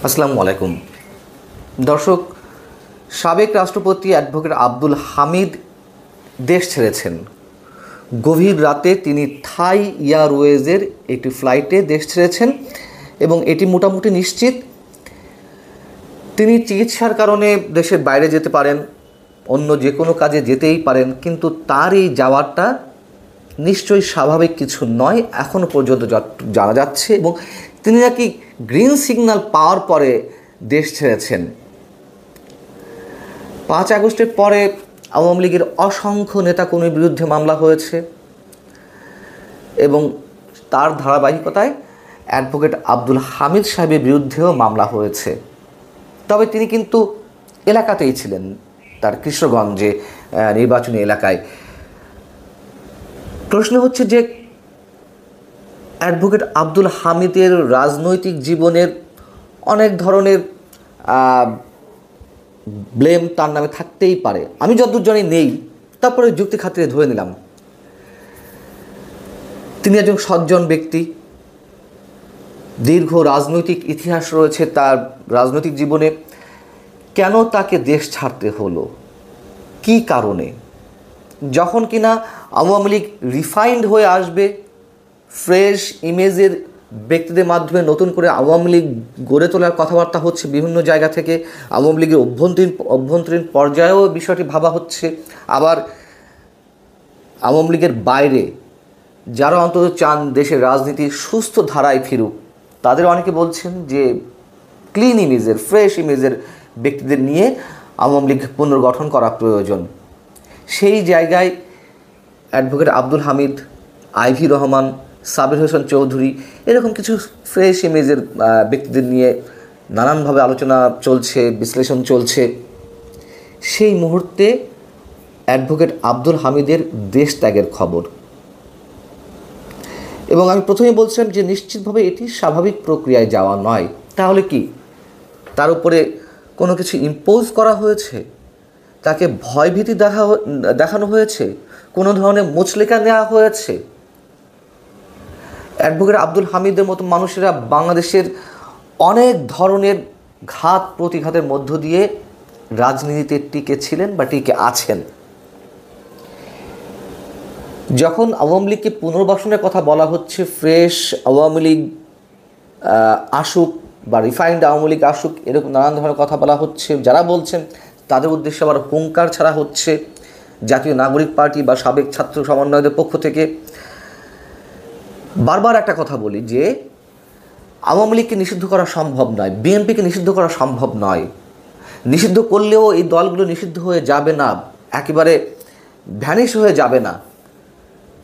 আসসালামু আলাইকুম দর্শক। সাবেক রাষ্ট্রপতি অ্যাডভোকেট আব্দুল হামিদ দেশ ছেড়েছেন। গভীর রাতে তিনি থাই এয়ারওয়েজের একটি ফ্লাইটে দেশ ছেড়েছেন এবং এটি মোটামুটি নিশ্চিত তিনি চিকিৎসার কারণে দেশের বাইরে যেতে পারেন, অন্য যে কোনো কাজে যেতেই পারেন, কিন্তু তার এই যাওয়াটা নিশ্চয়ই স্বাভাবিক কিছু নয় এখনও পর্যন্ত জানা যাচ্ছে। এবং তিনি নাকি গ্রিন সিগন্যাল পাওয়ার পরে দেশ ছেড়েছেন। 5 আগস্টের পরে আওয়ামী লীগের অসংখ্য নেতাকর্মীর বিরুদ্ধে মামলা হয়েছে এবং তার ধারাবাহিকতায় অ্যাডভোকেট আব্দুল হামিদ সাহেবের বিরুদ্ধেও মামলা হয়েছে। তবে তিনি কিন্তু এলাকাতেই ছিলেন, তার কৃষ্ণগঞ্জে নির্বাচনী এলাকায়। প্রশ্ন হচ্ছে যে অ্যাডভোকেট আব্দুল হামিদের রাজনৈতিক জীবনের অনেক ধরনের ব্লেম তার নামে থাকতেই পারে, আমি যতদূর জানি নেই, তারপরে যুক্তি খাতিরে ধরে নিলাম। তিনি একজন সজ্জন ব্যক্তি, দীর্ঘ রাজনৈতিক ইতিহাস রয়েছে তার রাজনৈতিক জীবনে। কেন তাকে দেশ ছাড়তে হলো, কী কারণে? যখন কিনা আওয়ামী লীগ রিফাইন্ড হয়ে আসবে, ফ্রেশ ইমেজের ব্যক্তিদের মাধ্যমে নতুন করে আওয়ামী লীগ গড়ে তোলার কথাবার্তা হচ্ছে বিভিন্ন জায়গা থেকে, আওয়ামী লীগের অভ্যন্তরীণ পর্যায়েও বিষয়টি ভাবা হচ্ছে। আবার আওয়ামী লীগের বাইরে যারা অন্তত চান দেশের রাজনীতি সুস্থ ধারায় ফিরুক, তাদের অনেকে বলছেন যে ক্লিন ইমেজের, ফ্রেশ ইমেজের ব্যক্তিদের নিয়ে আওয়ামী লীগ পুনর্গঠন করা প্রয়োজন। সেই জায়গায় অ্যাডভোকেট আব্দুল হামিদ, আইভি রহমান, সাবির হোসেন চৌধুরী, এরকম কিছু ফ্রেশ ইমেজের ব্যক্তিদের নিয়ে নানানভাবে আলোচনা চলছে, বিশ্লেষণ চলছে। সেই মুহূর্তে অ্যাডভোকেট আব্দুল হামিদের দেশ ত্যাগের খবর, এবং আমি প্রথমে বলছিলাম যে নিশ্চিতভাবে এটি স্বাভাবিক প্রক্রিয়ায় যাওয়া নয়। তাহলে কি তার উপরে কোনো কিছু ইম্পোজ করা হয়েছে? তাকে ভয়ভীতি দেখানো হয়েছে? কোনো ধরনের মুচলেকা নেওয়া হয়েছে? অ্যাডভোকেট আব্দুল হামিদের মতো মানুষেরা বাংলাদেশের অনেক ধরনের ঘাত প্রতিঘাতের মধ্য দিয়ে রাজনীতিতে টিকে ছিলেন বা টিকে আছেন। যখন আওয়ামী লীগকে পুনর্বাসনের কথা বলা হচ্ছে, ফ্রেশ আওয়ামী লীগ আসুক বা রিফাইন্ড আওয়ামী লীগ আসুক, এরকম নানান ধরনের কথা বলা হচ্ছে, যারা বলছেন তাদের উদ্দেশ্যে আবার হুঙ্কার ছাড়া হচ্ছে জাতীয় নাগরিক পার্টি বা সাবেক ছাত্র সমন্বয়কদের পক্ষ থেকে। বারবার একটা কথা বলি যে আওয়ামী লীগকে নিষিদ্ধ করা সম্ভব নয়, বিএনপিকে নিষিদ্ধ করা সম্ভব নয়। নিষিদ্ধ করলেও এই দলগুলো নিষিদ্ধ হয়ে যাবে না, একেবারে ভ্যানিশ হয়ে যাবে না,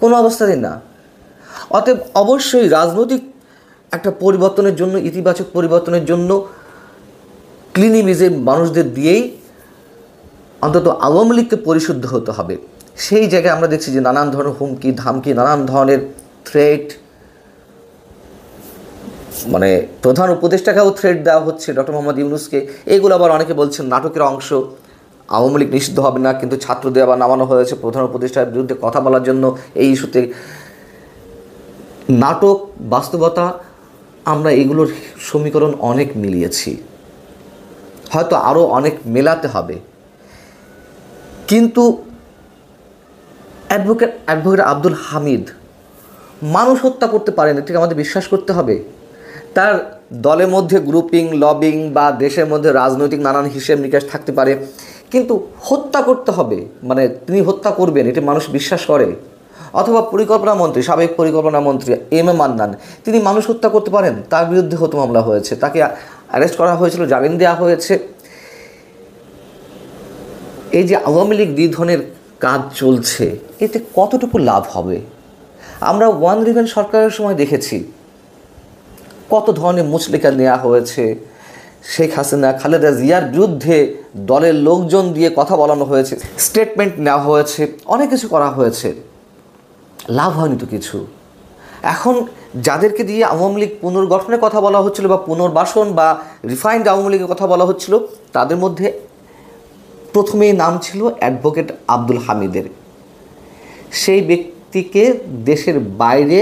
কোনো অবস্থাতেই না। অতএব অবশ্যই রাজনৈতিক একটা পরিবর্তনের জন্য, ইতিবাচক পরিবর্তনের জন্য ক্লিন ইমেজের মানুষদের দিয়েই অন্তত আওয়ামী লীগকে পরিশুদ্ধ হতে হবে। সেই জায়গায় আমরা দেখছি যে নানান ধরনের হুমকি ধামকি, নানান ধরনের থ্রেট, মানে প্রধান উপদেষ্টাকেও থ্রেট দেওয়া হচ্ছে, ডক্টর মোহাম্মদ ইউনূসকে। এইগুলো আবার অনেকে বলছেন নাটকের অংশ, আওয়ামী লীগ নিষিদ্ধ হবে না, কিন্তু ছাত্রদের আবার নামানো হয়েছে প্রধান উপদেষ্টার বিরুদ্ধে কথা বলার জন্য এই ইস্যুতে। নাটক, বাস্তবতা, আমরা এগুলোর সমীকরণ অনেক মিলিয়েছি, হয়তো আরও অনেক মেলাতে হবে। কিন্তু অ্যাডভোকেট আব্দুল হামিদ মানুষ হত্যা করতে পারেন, এটাকে আমাদের বিশ্বাস করতে হবে। তার দলের মধ্যে গ্রুপিং, লবিং বা দেশের মধ্যে রাজনৈতিক নানান হিসেব নিকাশ থাকতে পারে, কিন্তু হত্যা করতে হবে, মানে তিনি হত্যা করবেন, এটি মানুষ বিশ্বাস করে। অথবা পরিকল্পনা মন্ত্রী, সাবেক পরিকল্পনা মন্ত্রী এম এ মান্নান, তিনি মানুষ হত্যা করতে পারেন, তার বিরুদ্ধে হত্যা মামলা হয়েছে, তাকে অ্যারেস্ট করা হয়েছিল, জামিন দেওয়া হয়েছে। এই যে আওয়ামী লীগ নিধনের কাজ চলছে, এতে কতটুকু লাভ হবে? আমরা ওয়ান রিভেন সরকারের সময় দেখেছি কত ধরনের মুচলেকা নেওয়া হয়েছে। শেখ হাসিনা, খালেদা জিয়ার বিরুদ্ধে দলের লোকজন দিয়ে কথা বলানো হয়েছে, স্টেটমেন্ট নেওয়া হয়েছে, অনেক কিছু করা হয়েছে, লাভ হয়নি তো কিছু। এখন যাদেরকে দিয়ে আওয়ামী লীগ পুনর্গঠনের কথা বলা হচ্ছিল বা পুনর্বাসন বা রিফাইন্ড আওয়ামী লীগের কথা বলা হচ্ছিল, তাদের মধ্যে প্রথমেই নাম ছিল অ্যাডভোকেট আব্দুল হামিদের। সেই ব্যক্তিকে দেশের বাইরে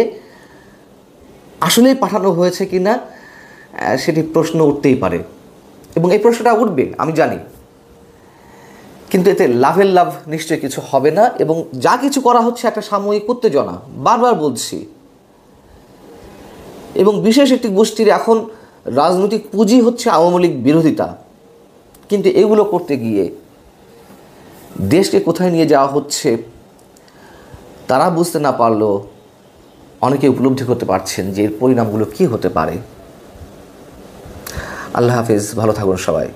আসলেই পাঠানো হয়েছে কিনা সেটি প্রশ্ন উঠতেই পারে, এবং এই প্রশ্নটা উঠবে আমি জানি, কিন্তু এতে লাভের লাভ নিশ্চয়ই কিছু হবে না। এবং যা কিছু করা হচ্ছে একটা সাময়িক উত্তেজনা, বারবার বলছি, এবং বিশেষ একটি গোষ্ঠীর এখন রাজনৈতিক পুঁজি হচ্ছে আওয়ামী লীগ বিরোধিতা। কিন্তু এগুলো করতে গিয়ে দেশকে কোথায় নিয়ে যাওয়া হচ্ছে তারা বুঝতে না পারলেও অনেকে উপলব্ধি করতে পারছেন যে এর পরিণামগুলো কী হতে পারে। আল্লাহ হাফেজ, ভালো থাকুন সবাই।